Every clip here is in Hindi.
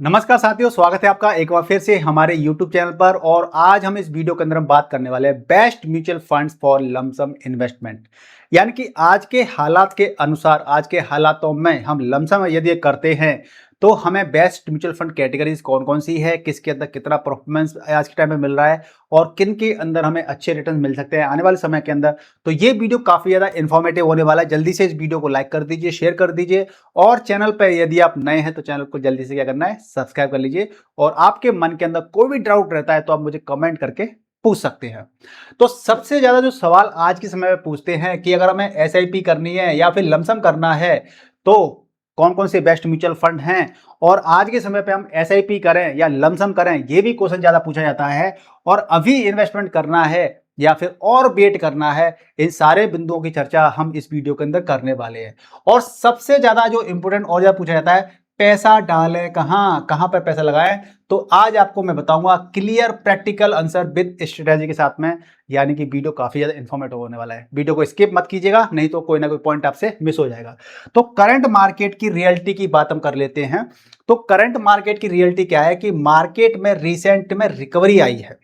नमस्कार साथियों, स्वागत है आपका एक बार फिर से हमारे YouTube चैनल पर। और आज हम इस वीडियो के अंदर हम बात करने वाले हैं best mutual funds for lump sum investment. यानी कि आज के हालात के अनुसार, आज के हालातों में हम लमसम यदि करते हैं तो हमें बेस्ट म्यूचुअल फंड कैटेगरीज कौन कौन सी है, किसके अंदर कितना परफॉर्मेंस आज के टाइम में मिल रहा है और किन के अंदर हमें अच्छे रिटर्न मिल सकते हैं आने वाले समय के अंदर। तो ये वीडियो काफी ज्यादा इन्फॉर्मेटिव होने वाला है। जल्दी से इस वीडियो को लाइक कर दीजिए, शेयर कर दीजिए और चैनल पर यदि आप नए हैं तो चैनल को जल्दी से क्या करना है, सब्सक्राइब कर लीजिए। और आपके मन के अंदर कोई भी डाउट रहता है तो आप मुझे कमेंट करके पूछ सकते हैं। तो सबसे ज्यादा जो सवाल आज के समय में पूछते हैं कि अगर हमें एसआईपी करनी है या फिर लमसम करना है तो कौन कौन से बेस्ट म्यूचुअल फंड हैं, और आज के समय पे हम एसआईपी करें या लमसम करें, ये भी क्वेश्चन ज्यादा पूछा जाता है। और अभी इन्वेस्टमेंट करना है या फिर और वेट करना है, इन सारे बिंदुओं की चर्चा हम इस वीडियो के अंदर करने वाले हैं। और सबसे ज्यादा जो इंपोर्टेंट और ज्यादा पूछा जाता है, पैसा डालें कहां, कहां पर पैसा लगाएं। तो आज आपको मैं बताऊंगा clear practical answer with strategy के साथ में। यानी कि वीडियो काफी ज्यादा इंफॉर्मेटिव होने वाला है। वीडियो को स्किप मत कीजिएगा, नहीं तो कोई ना कोई पॉइंट आपसे मिस हो जाएगा। तो करंट मार्केट की रियलिटी की बात हम कर लेते हैं। तो करंट मार्केट की रियलिटी क्या है कि मार्केट में रिसेंट में रिकवरी आई है।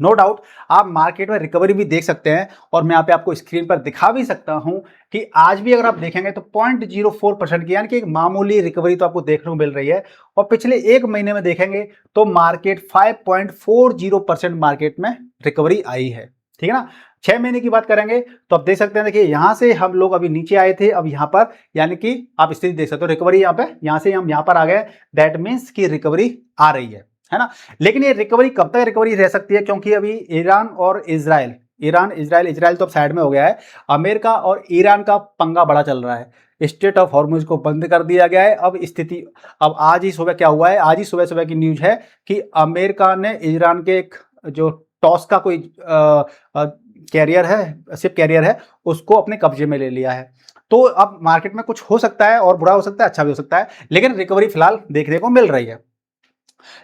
नो डाउट आप मार्केट में रिकवरी भी देख सकते हैं और मैं यहाँ पे आपको स्क्रीन पर दिखा भी सकता हूं कि आज भी अगर आप देखेंगे तो 0.04% की, यानी कि एक मामूली रिकवरी तो आपको देखने को मिल रही है। और पिछले एक महीने में देखेंगे तो मार्केट 5.40% मार्केट में रिकवरी आई है। ठीक है ना। 6 महीने की बात करेंगे तो आप देख सकते हैं, देखिए यहां से हम लोग अभी नीचे आए थे, अब यहां पर यानी कि आप स्थिति देख सकते हो, रिकवरी यहाँ पे, यहां से हम यहां पर आ गए। दैट मीन्स की रिकवरी आ रही है ना। लेकिन ये रिकवरी कब तक रिकवरी रह सकती है, क्योंकि अभी ईरान और इजराइल, इजराइल तो अब साइड में हो गया है। अमेरिका और ईरान का पंगा बड़ा चल रहा है। स्टेट ऑफ हॉर्मुज को बंद कर दिया गया है। अब स्थिति, अब आज ही सुबह क्या हुआ है, आज ही सुबह सुबह की न्यूज है कि अमेरिका ने ईरान के एक जो टॉस का कोई कैरियर है, शिप कैरियर है, उसको अपने कब्जे में ले लिया है। तो अब मार्केट में कुछ हो सकता है और बुरा हो सकता है, अच्छा भी हो सकता है, लेकिन रिकवरी फिलहाल देखने को मिल रही है।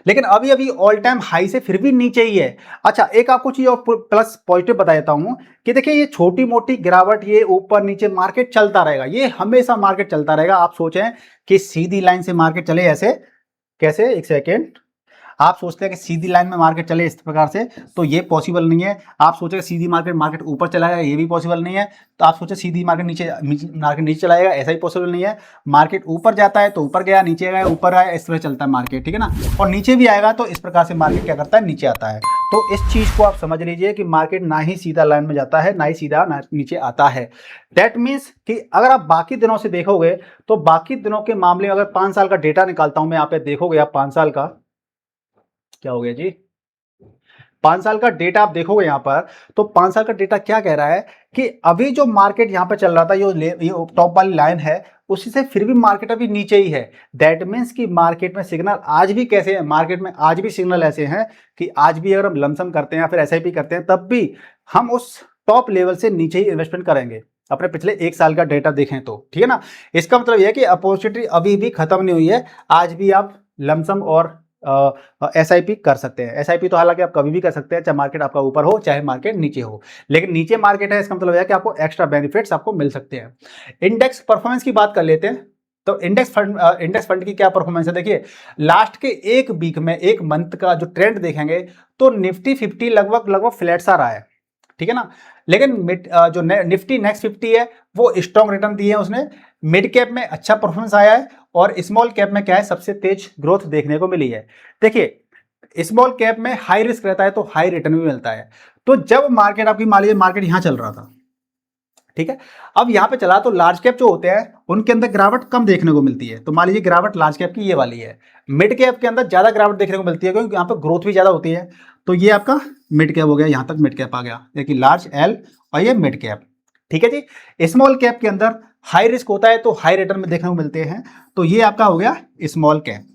लेकिन अभी अभी ऑल टाइम हाई से फिर भी नीचे ही है। अच्छा, एक आपको चीज और प्लस पॉजिटिव बता देता हूं कि देखिए ये छोटी मोटी गिरावट, ये ऊपर नीचे मार्केट चलता रहेगा, ये हमेशा मार्केट चलता रहेगा। आप सोचें कि सीधी लाइन से मार्केट चले ऐसे, कैसे, एक सेकेंड, आप सोचते हैं कि सीधी लाइन में मार्केट चले इस प्रकार से, तो ये पॉसिबल नहीं है। आप सोचे सीधी मार्केट मार्केट ऊपर चला जाएगा, ये भी पॉसिबल नहीं है। तो आप सोचे सीधी मार्केट नीचे चला जाएगा, ऐसा ही पॉसिबल नहीं है। मार्केट ऊपर जाता है तो ऊपर गया, नीचे गया ऊपर आया, इस तरह चलता है मार्केट। ठीक है ना। और नीचे भी आएगा तो इस प्रकार से मार्केट क्या करता है, नीचे आता है। तो इस चीज को आप समझ लीजिए कि मार्केट ना ही सीधा लाइन में जाता है, ना ही सीधा नीचे आता है। दैट मीन्स कि अगर आप बाकी दिनों से देखोगे तो बाकी दिनों के मामले में, अगर 5 साल का डेटा निकालता हूं मैं, यहाँ पे देखोगे आप 5 साल का, क्या हो गया जी, 5 साल का डेटा आप देखोगे यहां पर, तो 5 साल का डेटा क्या कह रहा है कि अभी जो मार्केट यहां पर चल रहा था, ये टॉप वाली लाइन है, उसी से फिर भी मार्केट अभी नीचे ही है। दैट मीन्स कि मार्केट में सिग्नल आज भी कैसे है, मार्केट में आज भी सिग्नल ऐसे हैं कि आज भी अगर हम लमसम करते हैं या फिर एसआईपी करते हैं, तब भी हम उस टॉप लेवल से नीचे ही इन्वेस्टमेंट करेंगे, अपने पिछले 1 साल का डेटा देखें तो। ठीक है ना। इसका मतलब यह है कि अपॉर्चुनिटी अभी भी खत्म नहीं हुई है, आज भी आप लमसम और एसआईपी कर सकते हैं। एसआईपी तो हालांकि आप कभी भी कर सकते हैं, चाहे मार्केट आपका ऊपर हो चाहे मार्केट नीचे हो, लेकिन नीचे मार्केट है, इसका मतलब है कि आपको एक्स्ट्रा बेनिफिट्स आपको मिल सकते हैं। इंडेक्स परफॉर्मेंस की बात कर लेते हैं। तो इंडेक्स फंड की क्या परफॉर्मेंस है, देखिए लास्ट के एक वीक में, एक मंथ का जो ट्रेंड देखेंगे तो निफ्टी 50 लगभग लगभग फ्लैट सा रहा है। ठीक है ना। लेकिन जो निफ्टी नेक्स्ट 50 है वो स्ट्रॉन्ग रिटर्न दिए हैं उसने। मिड कैप में अच्छा परफॉर्मेंस आया है और स्मॉल कैप में क्या है, सबसे तेज ग्रोथ देखने को मिली है। देखिए स्मॉल कैप में हाई रिस्क रहता है तो हाई रिटर्न भी मिलता है। तो जब मार्केट आपकी, मान लीजिए मार्केट यहां चल रहा था, ठीक है, अब यहां पे चला तो लार्ज कैप जो होते हैं उनके अंदर गिरावट कम देखने को मिलती है। तो मान लीजिए गिरावट लार्ज कैप की ये वाली है। मिड कैप के अंदर ज्यादा गिरावट देखने को मिलती है क्योंकि यहां पे ग्रोथ भी ज्यादा होती है। तो ये आपका मिड कैप हो गया, यहां तक मिड कैप आ गया, देखिए लार्ज एल और ये मिड कैप। ठीक है जी। स्मॉल कैप के अंदर हाई रिस्क होता है तो हाई रिटर्न में देखने को मिलते हैं, तो ये आपका हो गया स्मॉल कैप।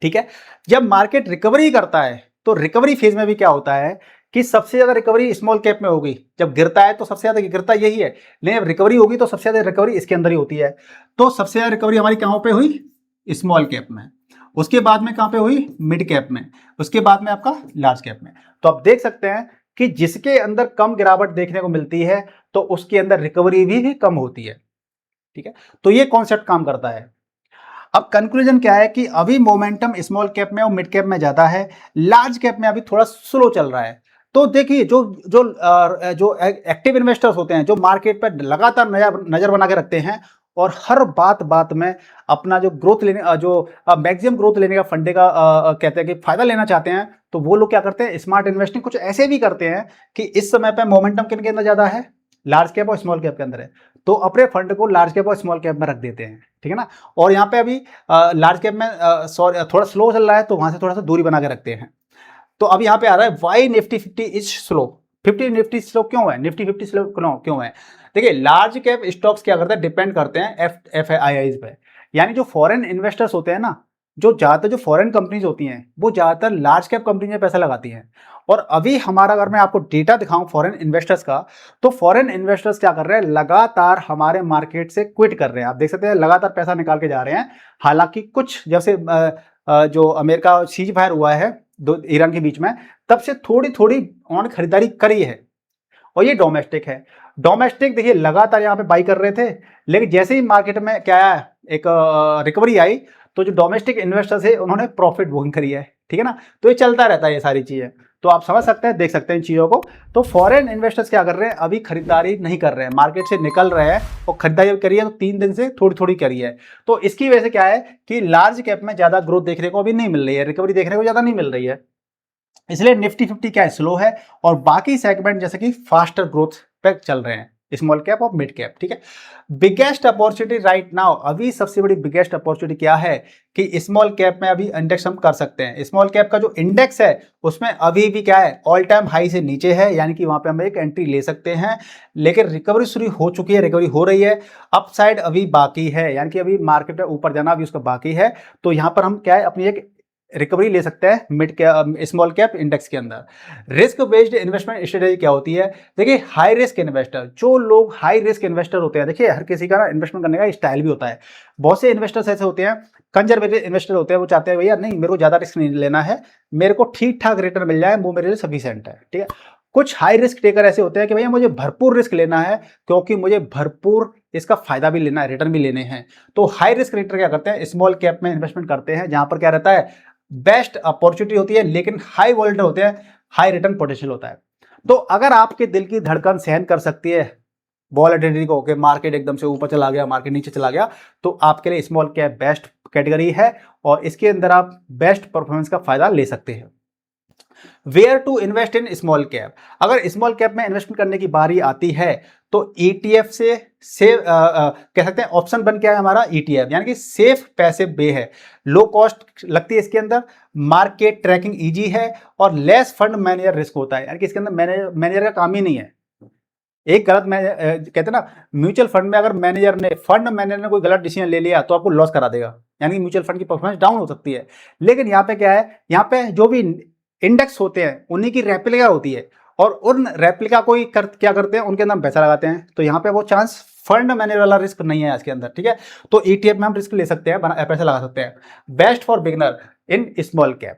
ठीक है। जब मार्केट रिकवरी करता है तो रिकवरी फेज में भी क्या होता है कि सबसे ज्यादा रिकवरी स्मॉल कैप में होगी। जब गिरता है तो सबसे ज्यादा गिरता यही है, लेकिन जब रिकवरी होगी तो सबसे ज्यादा रिकवरी इसके अंदर ही होती है। तो सबसे ज्यादा रिकवरी हमारी कहां पे हुई, स्मॉल कैप में। उसके बाद में कहां पे हुई, मिड कैप में। उसके बाद में आपका लार्ज कैप में। तो आप देख सकते हैं कि जिसके अंदर कम गिरावट देखने को मिलती है तो उसके अंदर रिकवरी भी कम होती है। ठीक है। तो ये कॉन्सेप्ट काम करता है। अब कंक्लूजन क्या है कि अभी मोमेंटम स्मॉल कैप में और मिड कैप में ज्यादा है, लार्ज कैप में अभी थोड़ा स्लो चल रहा है। तो देखिए जो जो जो एक्टिव इन्वेस्टर्स होते हैं, जो मार्केट पर लगातार नजर बना के रखते हैं और हर बात बात में अपना जो ग्रोथ लेने जो मैक्सिमम ग्रोथ लेने का फंडे का कहते हैं कि फायदा लेना चाहते हैं, तो वो लोग क्या करते हैं, स्मार्ट इन्वेस्टिंग कुछ ऐसे भी करते हैं कि इस समय पे मोमेंटम किन के अंदर ज्यादा है, लार्ज कैप और स्मॉल कैप के अंदर है, तो अपने फंड को लार्ज कैप और स्मॉल कैप में रख देते हैं, ठीक है ना। और यहाँ पे अभी लार्ज कैप में सॉरी थोड़ा स्लो चल रहा है, तो वहां से थोड़ा सा दूरी बना के रखते हैं। तो अब यहाँ पे आ रहा है why Nifty 50 is slow. 50 Nifty slow क्यों है, निफ्टी 50 स्लो क्यों है? देखिए लार्ज कैप स्टॉक्स क्या करते हैं, डिपेंड करते हैं एफ आई पे, यानी जो फॉरेन इन्वेस्टर्स होते हैं ना, जो ज्यादातर जो फॉरेन कंपनीज होती हैं वो ज्यादातर लार्ज कैप कंपनी में पैसा लगाती हैं। और अभी हमारा, अगर मैं आपको डेटा दिखाऊं फॉरेन इन्वेस्टर्स का, तो फॉरेन इन्वेस्टर्स क्या कर रहे हैं, लगातार हमारे मार्केट से क्विट कर रहे हैं। आप देख सकते हैं लगातार पैसा निकाल के जा रहे हैं। हालांकि कुछ जैसे जो अमेरिका सीज फायर हुआ है दो ईरान के बीच में, तब से थोड़ी थोड़ी उन्होंने खरीदारी करी है, और ये डोमेस्टिक है। डोमेस्टिक देखिए लगातार यहाँ पे बाई कर रहे थे, लेकिन जैसे ही मार्केट में क्या है, एक रिकवरी आई, तो जो डोमेस्टिक इन्वेस्टर्स है उन्होंने प्रॉफिट बुकिंग करी है, ठीक है ना। तो ये चलता रहता है ये सारी चीजें, तो आप समझ सकते हैं, देख सकते हैं इन चीजों को। तो फॉरेन इन्वेस्टर्स क्या कर रहे हैं, अभी खरीदारी नहीं कर रहे हैं, मार्केट से निकल रहे हैं, और खरीदारी करी है तो 3 दिन से थोड़ी थोड़ी करी है। तो इसकी वजह से क्या है कि लार्ज कैप में ज्यादा ग्रोथ देखने को अभी नहीं मिल रही है, रिकवरी देखने को ज्यादा नहीं मिल रही है, इसलिए निफ्टी 50 क्या है, स्लो है। और बाकी सेगमेंट जैसे कि फास्टर ग्रोथ पे चल रहे हैं, स्मॉल कैप और मिड कैप, ठीक है। बिगेस्ट अपॉर्चुनिटी राइट नाउ, अभी सबसे बड़ी बिगेस्ट अपॉर्चुनिटी क्या है कि स्मॉल कैप में अभी इंडेक्स हम कर सकते हैं। स्मॉल कैप का जो इंडेक्स है उसमें अभी भी क्या है, ऑल टाइम हाई से नीचे है, यानी कि वहां पे हम एक एंट्री ले सकते हैं। लेकिन रिकवरी शुरू हो चुकी है, रिकवरी हो रही है, अपसाइड अभी बाकी है, यानी कि अभी मार्केट में ऊपर जाना अभी उसका बाकी है। तो यहां पर हम क्या है, अपनी एक रिकवरी ले सकते हैं mid cap small cap index के अंदर। रिस्क बेस्ड इन्वेस्टमेंट स्ट्रेटेजी क्या होती है, देखिए हाई रिस्क इन्वेस्टर, जो लोग हाई रिस्क इन्वेस्टर होते हैं, देखिए हर किसी का ना इन्वेस्टमेंट करने का स्टाइल भी होता है। बहुत से इन्वेस्टर्स ऐसे होते हैं, कंजर्वेटिव इन्वेस्टर होते हैं, वो चाहते हैं भैया नहीं मेरे को ज्यादा रिस्क नहीं लेना है, मेरे को ठीक ठाक रिटर्न मिल जाए वो मेरे लिए सफिशिएंट है, ठीक है। कुछ हाई रिस्क टेकर ऐसे होते हैं कि भैया मुझे भरपूर रिस्क लेना है, क्योंकि मुझे भरपूर इसका फायदा भी लेना है, रिटर्न भी लेने हैं। तो हाई रिस्क रेटर क्या करते हैं, स्मॉल कैप में इन्वेस्टमेंट करते हैं, जहां पर क्या रहता है, बेस्ट अपॉर्चुनिटी होती है, लेकिन हाई वॉलेटिलिटी होते हैं, हाई रिटर्न पोटेंशियल होता है। तो अगर आपके दिल की धड़कन सहन कर सकती है वॉलेटिलिटी को, कि मार्केट एकदम से ऊपर चला गया, मार्केट नीचे चला गया, तो आपके लिए स्मॉल कैप बेस्ट कैटेगरी है, और इसके अंदर आप बेस्ट परफॉर्मेंस का फायदा ले सकते हैं। Where to invest in small cap, अगर स्मॉल कैप में इन्वेस्टमेंट करने की बारी आती है तो ईटीएफ से सेव कह सकते हैं ऑप्शन बन के आया हमारा ईटीएफ, यानी कि सेफ पैसे बे है, लो कॉस्ट लगती है इसके अंदर, मार्केट ट्रैकिंग इजी है, और लेस फंड मैनेजर रिस्क होता है, यानी कि इसके अंदर मैनेजर का काम ही नहीं है। एक गलत कहते हैं ना, म्यूचुअल फंड में अगर फंड मैनेजर ने कोई गलत डिसीजन ले लिया तो आपको लॉस करा देगा, यानी कि म्यूचुअल फंड की परफॉर्मेंस डाउन हो सकती है। लेकिन यहाँ पे क्या है, यहाँ पे जो भी इंडेक्स होते हैं उन्हीं की रेप्लिका होती है, और उन रेप्लिका को क्या करते हैं, उनके अंदर पैसा लगाते हैं। तो यहाँ पे वो चांस फंड मैनेजर वाला रिस्क नहीं है इसके अंदर, ठीक है। तो ईटीएफ में हम रिस्क ले सकते हैं, पैसा लगा सकते हैं। Best for beginner in small cap,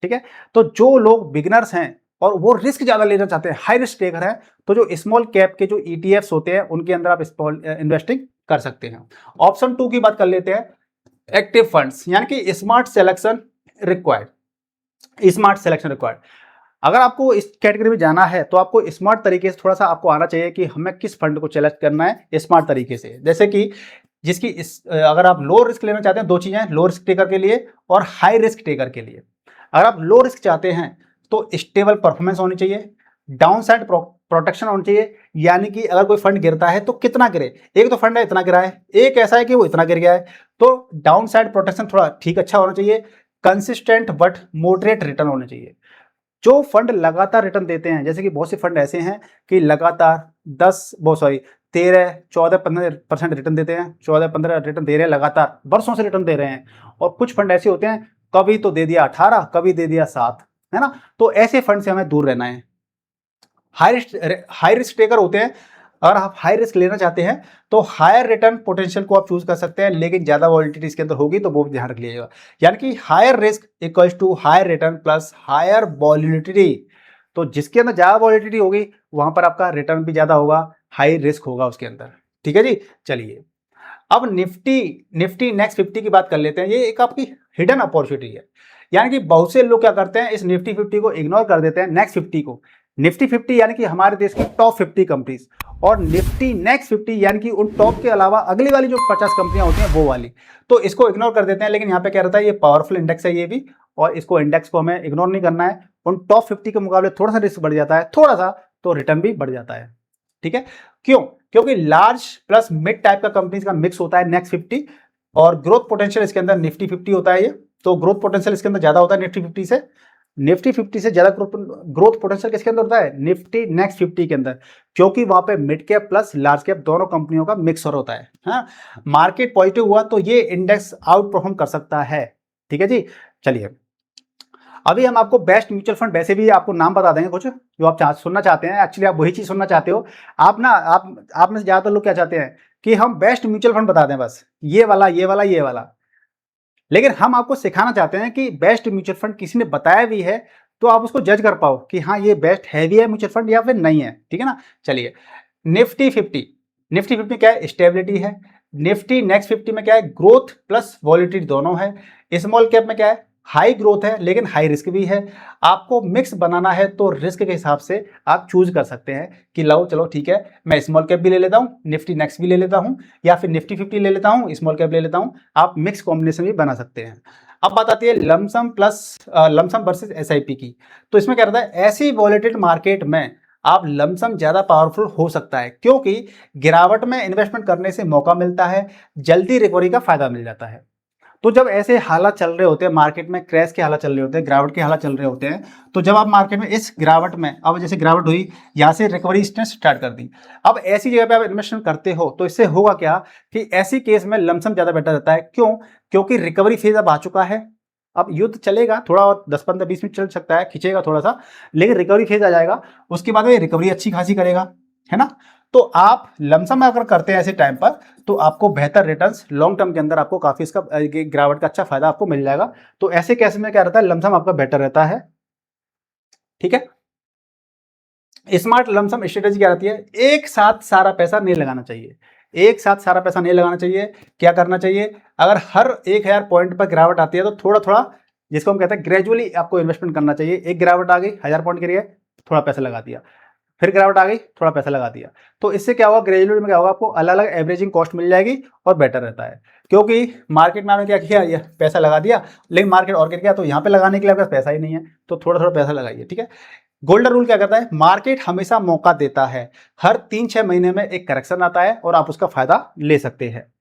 ठीक है। तो जो लोग बिगनर्स हैं और वो रिस्क ज्यादा लेना चाहते हैं, हाई रिस्क टेकर है, तो जो स्मॉल कैप के जो ईटीएफ्स होते हैं उनके अंदर आप इन्वेस्टिंग कर सकते हैं। ऑप्शन 2 की बात कर लेते हैं, एक्टिव फंड्स, यानी कि smart selection required. Smart selection required, अगर आपको इस कैटेगरी में जाना है तो आपको स्मार्ट तरीके से थोड़ा सा आपको आना चाहिए कि हमें किस फंड को सेलेक्ट करना है स्मार्ट तरीके से। जैसे कि अगर आप लो रिस्क लेना चाहते हैं, दो चीजें, लो रिस्क टेकर के लिए और हाई रिस्क टेकर के लिए। अगर आप लो रिस्क चाहते हैं तो स्टेबल परफॉर्मेंस होनी चाहिए, डाउन साइड प्रोटेक्शन होनी चाहिए, यानी कि अगर कोई फंड गिरता है तो कितना गिरे, एक तो फंड है इतना गिरा है, एक ऐसा है कि वो इतना गिर गया है, तो डाउन साइड प्रोटेक्शन थोड़ा ठीक अच्छा होना चाहिए, कंसिस्टेंट बट मॉडरेट रिटर्न होने चाहिए। जो फंड लगातार रिटर्न देते हैं, जैसे कि बहुत से फंड ऐसे हैं कि लगातार 13 14 15% रिटर्न देते हैं, 14 15 रिटर्न दे रहे हैं, लगातार वर्षों से रिटर्न दे रहे हैं। और कुछ फंड ऐसे होते हैं, कभी तो दे दिया 18, कभी दे दिया 7, है ना। तो ऐसे फंड से हमें दूर रहना है। हाई रिस्क टेकर होते हैं, अगर आप हाई रिस्क लेना चाहते हैं तो हायर रिटर्न पोटेंशियल को आप चूज कर सकते हैं, लेकिन ज्यादा वॉलिटिलिटी इसके अंदर होगी तो वो भी ध्यान रख लीजिएगा, यानी कि higher risk equals to higher return plus higher volatility. तो जिसके अंदर ज्यादा वॉलिटिलिटी होगी वहां पर आपका रिटर्न भी ज्यादा होगा, हाई रिस्क होगा उसके अंदर, ठीक है जी। चलिए अब निफ्टी नेक्स्ट 50 की बात कर लेते हैं। ये एक आपकी हिडन अपॉर्चुनिटी है, यानी कि बहुत से लोग क्या करते हैं, इस निफ्टी 50 को इग्नोर कर देते हैं, नेक्स्ट 50 को। निफ्टी 50 यानी कि हमारे देश की टॉप 50 कंपनीज, और निफ्टी नेक्स्ट 50 यानी कि उन टॉप के अलावा अगली वाली जो 50 कंपनियां होती हैं वो वाली, तो इसको इग्नोर कर देते हैं। लेकिन यहाँ पे क्या रहता है, ये पावरफुल इंडेक्स है ये भी, और इसको इंडेक्स को हमें इग्नोर नहीं करना है। उन टॉप 50 के मुकाबले थोड़ा सा रिस्क बढ़ जाता है, थोड़ा सा, तो रिटर्न भी बढ़ जाता है। ठीक है, क्यों? क्योंकि लार्ज प्लस मिड टाइप का कंपनीज का मिक्स होता है नेक्स्ट 50, और ग्रोथ पोटेंशियल इसके अंदर निफ्टी 50 होता है ये, तो ग्रोथ पोटेंशियल इसके अंदर ज्यादा होता है निफ्टी 50 से। निफ्टी 50 से ज्यादा ग्रोथ पोटेंशियल किसके अंदर होता है? निफ्टी नेक्स्ट 50 के अंदर, क्योंकि वहां पे mid cap plus large cap दोनों कंपनियों का मिक्सर होता है। हाँ, मार्केट पॉजिटिव हुआ तो ये इंडेक्स आउट परफॉर्म कर सकता है। ठीक है जी, चलिए अभी हम आपको बेस्ट म्यूचुअल फंड, वैसे भी आपको नाम बता देंगे कुछ जो आप सुनना चाहते हैं। एक्चुअली आप वही चीज सुनना चाहते हो। आप में से ज्यादातर लोग क्या चाहते हैं कि हम बेस्ट म्यूचुअल फंड बता दें, बस ये वाला ये वाला ये वाला। लेकिन हम आपको सिखाना चाहते हैं कि बेस्ट म्यूचुअल फंड किसी ने बताया भी है तो आप उसको जज कर पाओ कि हाँ ये बेस्ट है भी है म्यूचुअल फंड या फिर नहीं है। ठीक है ना, चलिए निफ्टी 50 क्या है? स्टेबिलिटी है। निफ्टी नेक्स्ट 50 में क्या है? ग्रोथ प्लस वॉलिटिलिटी दोनों है। स्मॉल कैप में क्या है? हाई ग्रोथ है लेकिन हाई रिस्क भी है। आपको मिक्स बनाना है तो रिस्क के हिसाब से आप चूज कर सकते हैं कि लो चलो ठीक है, मैं स्मॉल कैप भी ले लेता हूँ, निफ्टी नेक्स्ट भी ले लेता हूँ, या फिर निफ्टी 50 ले लेता हूँ, स्मॉल कैप ले लेता हूँ। आप मिक्स कॉम्बिनेशन भी बना सकते हैं। अब बात आती है लमसम वर्सेस एसआईपी की। तो इसमें क्या रहता है, ऐसी वॉलेटिल मार्केट में आप लमसम ज्यादा पावरफुल हो सकता है, क्योंकि गिरावट में इन्वेस्टमेंट करने से मौका मिलता है, जल्दी रिकवरी का फायदा मिल जाता है। तो जब ऐसे हालात चल रहे होते हैं मार्केट में, क्रैश के हालात चल रहे होते हैं, गिरावट के हालात चल रहे होते हैं, तो जब आप मार्केट में इस गिरावट में, अब जैसे गिरावट हुई, यहाँ से रिकवरी स्टार्ट कर दी, अब ऐसी जगह पे आप इन्वेस्टमेंट करते हो तो इससे होगा क्या कि ऐसी केस में लमसम ज्यादा बेटर रहता है। क्यों? क्योंकि रिकवरी फेज अब आ चुका है। अब युद्ध चलेगा थोड़ा और 10-15-20 मिनट चल सकता है, खींचेगा थोड़ा सा, लेकिन रिकवरी फेज आ जाएगा, उसके बाद में रिकवरी अच्छी खासी करेगा, है ना। तो आप लमसम अगर करते हैं ऐसे टाइम पर तो आपको बेहतर रिटर्न्स लॉन्ग टर्म के अंदर आपको काफी इसका गिरावट का अच्छा फायदा आपको मिल जाएगा। तो ऐसे केस में क्या रहता है, लमसम आपका बेटर रहता है। ठीक है, स्मार्ट लमसम स्ट्रेटेजी क्या रहती है? एक साथ सारा पैसा नहीं लगाना चाहिए। एक साथ सारा पैसा नहीं लगाना चाहिए। क्या करना चाहिए? अगर हर 1000 पॉइंट पर गिरावट आती है तो थोड़ा थोड़ा, जिसको हम कहते हैं ग्रेजुअली, आपको इन्वेस्टमेंट करना चाहिए। एक गिरावट आ गई 1000 पॉइंट के लिए, थोड़ा पैसा लगा दिया, फिर गिरावट आ गई, थोड़ा पैसा लगा दिया। तो इससे क्या होगा, ग्रेजुअली में क्या होगा, आपको अलग अलग एवरेजिंग कॉस्ट मिल जाएगी और बेटर रहता है। क्योंकि मार्केट में आपने क्या किया, ये पैसा लगा दिया, लेकिन मार्केट और गिर गया, तो यहाँ पे लगाने के लिए आपके पास पैसा ही नहीं है, तो थोड़ा थोड़ा पैसा लगाइए। ठीक है, गोल्डन रूल क्या करता है, मार्केट हमेशा मौका देता है। हर 3-6 महीने में एक करेक्शन आता है और आप उसका फायदा ले सकते हैं।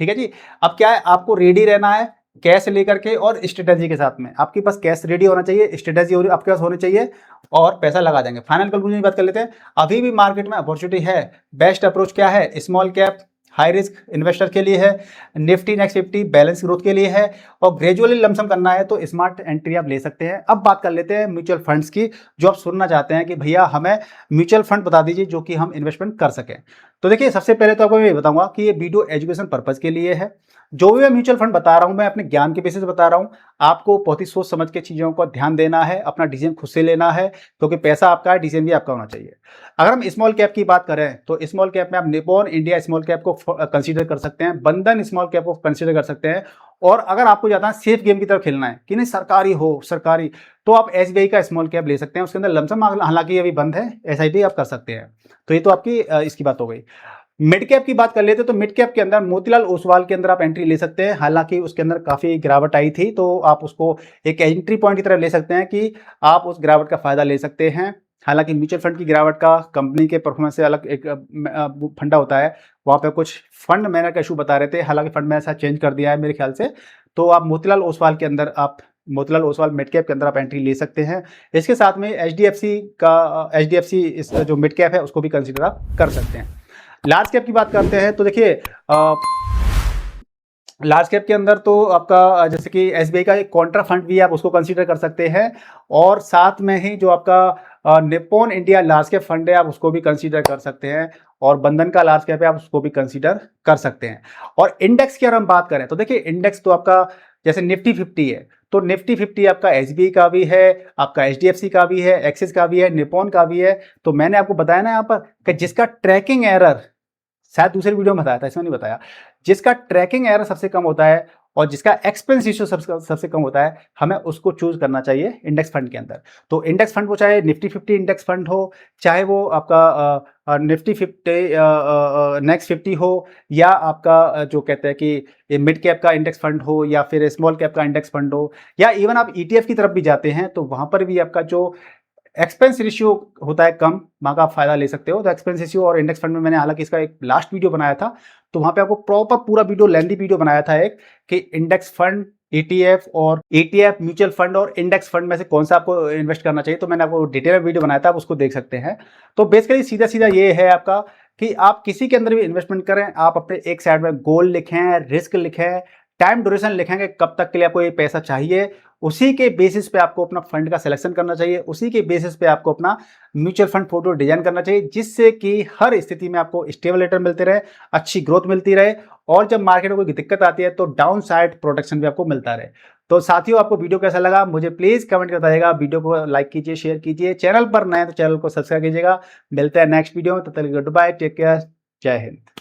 ठीक है जी, अब क्या है, आपको रेडी रहना है कैश लेकर के और स्ट्रेटेजी के साथ में। आपके पास कैश रेडी होना चाहिए, स्ट्रेटेजी आपके पास होनी चाहिए, और पैसा लगा देंगे। फाइनल कंक्लूजन की बात कर लेते हैं। अभी भी मार्केट में अपॉर्चुनिटी है। बेस्ट अप्रोच क्या है? Small cap high risk investor के लिए है, निफ्टी नेक्स्ट 50 बैलेंस ग्रोथ के लिए है, और ग्रेजुअली लमसम करना है तो स्मार्ट एंट्री आप ले सकते हैं। अब बात कर लेते हैं म्यूचुअल फंड्स की, जो आप सुनना चाहते हैं कि भैया हमें म्यूचुअल फंड बता दीजिए जो कि हम इन्वेस्टमेंट कर सकें। तो देखिए, सबसे पहले तो आपको मैं बताऊंगा कि ये वीडियो एजुकेशन पर्पज के लिए है। जो भी मैं म्यूचुअल फंड बता रहा हूं, मैं अपने ज्ञान के बेसिस बता रहा हूं। आपको बहुत ही सोच समझ के चीजों को ध्यान देना है, अपना डिसीजन खुद से लेना है, क्योंकि पैसा आपका है, डिसीजन भी आपका होना चाहिए। अगर हम स्मॉल कैप की बात करें तो स्मॉल कैप में आप निप्पॉन इंडिया स्मॉल कैप को कंसीडर कर सकते हैं, बंधन स्मॉल कैप को कंसीडर कर सकते हैं। और अगर आपको ज्यादा सेफ गेम की तरफ खेलना है कि नहीं सरकारी हो सरकारी, तो आप एसबीआई का स्मॉल कैप ले सकते हैं। उसके अंदर लमसम हालांकि अभी बंद है, एसआईपी आप कर सकते हैं। तो ये तो आपकी इसकी बात हो गई। मिड कैप की बात कर लेते तो मिड कैप के अंदर मोतीलाल ओसवाल के अंदर आप एंट्री ले सकते हैं। हालांकि उसके अंदर काफी गिरावट आई थी, तो आप उसको एक एंट्री पॉइंट की तरफ ले सकते हैं कि आप उस गिरावट का फायदा ले सकते हैं। हालांकि म्यूचुअल फंड की गिरावट का कंपनी के परफॉर्मेंस से अलग एक फंडा होता है। वहां पे कुछ फंड मैनेजर का इशू बता रहे थे, हालांकि फंड मैनेजर चेंज कर दिया है मेरे ख्याल से। तो आप मोतीलाल ओसवाल के अंदर, आप मोतीलाल ओसवाल मिड कैप के अंदर आप एंट्री ले सकते हैं। इसके साथ में एचडीएफसी इस जो मिड कैप है उसको भी कंसिडर आप कर सकते हैं। लार्ज कैप की बात करते हैं तो देखिए, लार्ज कैप के अंदर तो आपका जैसे कि एसबीआई का एक कॉन्ट्रा फंड भी है, आप उसको कंसीडर कर सकते हैं। और साथ में ही जो आपका Nippon India large cap fund है, आप उसको भी कंसीडर कर सकते हैं। और बंधन का लार्ज कैप है, आप उसको भी कंसीडर कर सकते हैं। और इंडेक्स की अगर हम बात करें तो देखिए, इंडेक्स तो आपका जैसे निफ्टी 50 है, तो निफ्टी 50 आपका एसबीआई का भी है, आपका एचडीएफसी का भी है, एक्सिस का भी है, निप्पॉन का भी है। तो मैंने आपको बताया ना यहाँ पर कि जिसका ट्रैकिंग एरर शायद दूसरी वीडियो में बताया था, इसमें नहीं बताया। जिसका ट्रैकिंग एरर सबसे कम होता है और जिसका एक्सपेंस रेशियो सबसे कम होता है, हमें उसको चूज करना चाहिए इंडेक्स फंड के अंदर। तो इंडेक्स फंड वो चाहे निफ्टी 50 इंडेक्स फंड हो, चाहे वो आपका निफ्टी 50 नेक्स्ट 50 हो, या आपका जो कहते हैं कि मिड कैप का इंडेक्स फंड हो, या फिर स्मॉल कैप का इंडेक्स फंड हो, या इवन आप ईटीएफ की तरफ भी जाते हैं तो वहां पर भी आपका जो एक्सपेंस रेशियो होता है कम, वहां का आप फायदा ले सकते हो। तो एक्सपेंस रेशियो और इंडेक्स फंड में मैंने हालांकि इसका एक लास्ट वीडियो बनाया था, तो वहां पे आपको प्रॉपर पूरा वीडियो, लेंथी वीडियो बनाया था एक, कि इंडेक्स फंड, ईटीएफ और ईटीएफ म्यूचुअल फंड और इंडेक्स फंड में से कौन सा आपको इन्वेस्ट करना चाहिए। तो मैंने आपको डिटेल वीडियो बनाया था, आप उसको देख सकते हैं। तो बेसिकली सीधा सीधा ये है आपका कि आप किसी के अंदर भी इन्वेस्टमेंट करें, आप अपने एक साइड में गोल लिखें, रिस्क लिखें, टाइम ड्यूरेशन लिखेंगे, कब तक के लिए आपको ये पैसा चाहिए, उसी के बेसिस पे आपको अपना फंड का सिलेक्शन करना चाहिए, उसी के बेसिस पे आपको अपना म्यूचुअल फंड फोटो डिजाइन करना चाहिए, जिससे कि हर स्थिति में आपको स्टेबल रिटर्न मिलते रहे, अच्छी ग्रोथ मिलती रहे, और जब मार्केट में कोई दिक्कत आती है तो डाउन साइड प्रोटेक्शन भी आपको मिलता रहे। तो साथियों, आपको वीडियो कैसा लगा मुझे प्लीज कमेंट कर बताइएगा। वीडियो को लाइक कीजिए, शेयर कीजिए, चैनल पर नए तो चैनल को सब्सक्राइब कीजिएगा। मिलते हैं नेक्स्ट वीडियो में, तब तक गुड बाय, टेक केयर, जय हिंद।